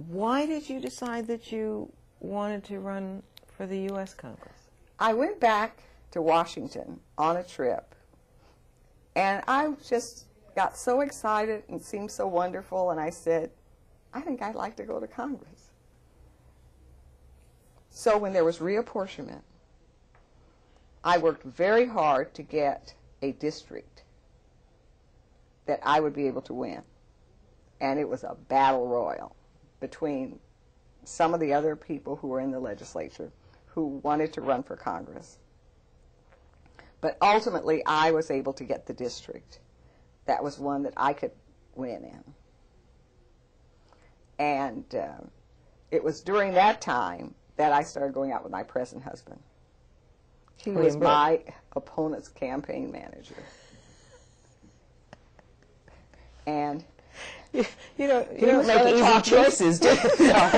Why did you decide that you wanted to run for the U.S. Congress? I went back to Washington on a trip, and I just got so excited and seemed so wonderful, and I said, I think I'd like to go to Congress. So when there was reapportionment, I worked very hard to get a district that I would be able to win. And it was a battle royal between some of the other people who were in the legislature who wanted to run for Congress. But ultimately, I was able to get the district. That was one that I could win in. And it was during that time that I started going out with my present husband. He was my opponent's campaign manager. And you don't make easy choices, do you? No.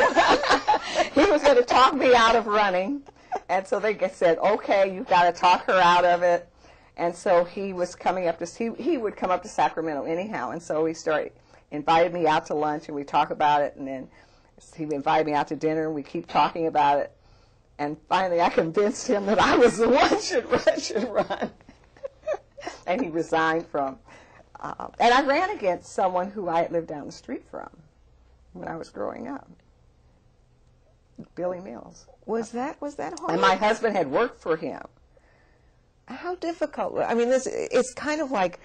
He was going to talk me out of running, and so they said, okay, you've got to talk her out of it. And so he was coming up to, he would come up to Sacramento anyhow, and so he invited me out to lunch, and we talk about it, and then he invited me out to dinner, and we keep talking about it. And finally I convinced him that I was the one should run. And he resigned from, and I ran against someone who I had lived down the street from when I was growing up, Billy Mills. Was that hard? And my husband had worked for him. How difficult? I mean, it's kind of like,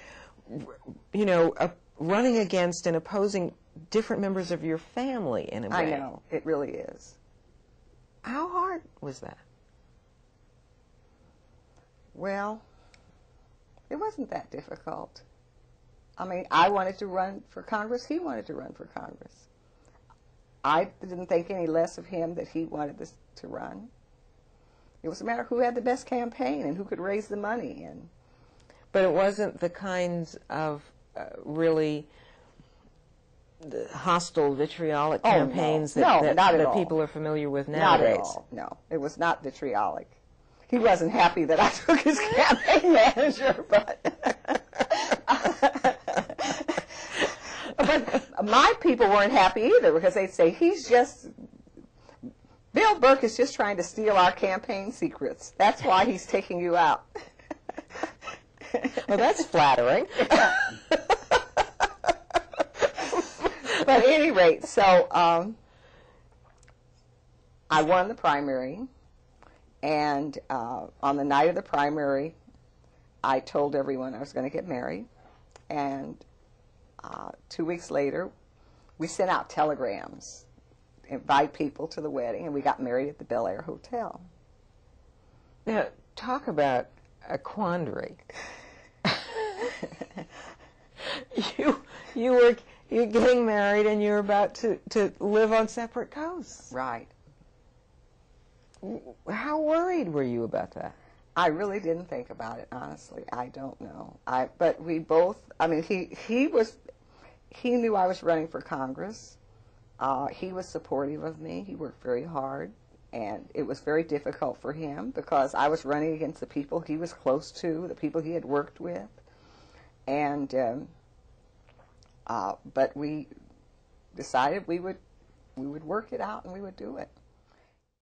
running against and opposing different members of your family in a way. I know, it really is. How hard was that? Well, it wasn't that difficult. I mean, I wanted to run for Congress. He wanted to run for Congress. I didn't think any less of him that he wanted this to run. It was a matter of who had the best campaign and who could raise the money. But it wasn't the kinds of really hostile, vitriolic campaigns that people are familiar with nowadays. Not at all, no. It was not vitriolic. He wasn't happy that I took his campaign manager, but my people weren't happy either, because they'd say, Bill Burke is just trying to steal our campaign secrets. That's why he's taking you out. Well, that's flattering. But at any rate, so I won the primary, and on the night of the primary, I told everyone I was going to get married, and 2 weeks later, we sent out telegrams to invite people to the wedding, and we got married at the Bel Air Hotel. Now, talk about a quandary. You're getting married and you're about to live on separate coasts. Right. How worried were you about that? I really didn't think about it, honestly. I don't know. But we both, I mean, he knew I was running for Congress. He was supportive of me. He worked very hard. And it was very difficult for him because I was running against the people he was close to, the people he had worked with. And but we decided we would work it out and we would do it.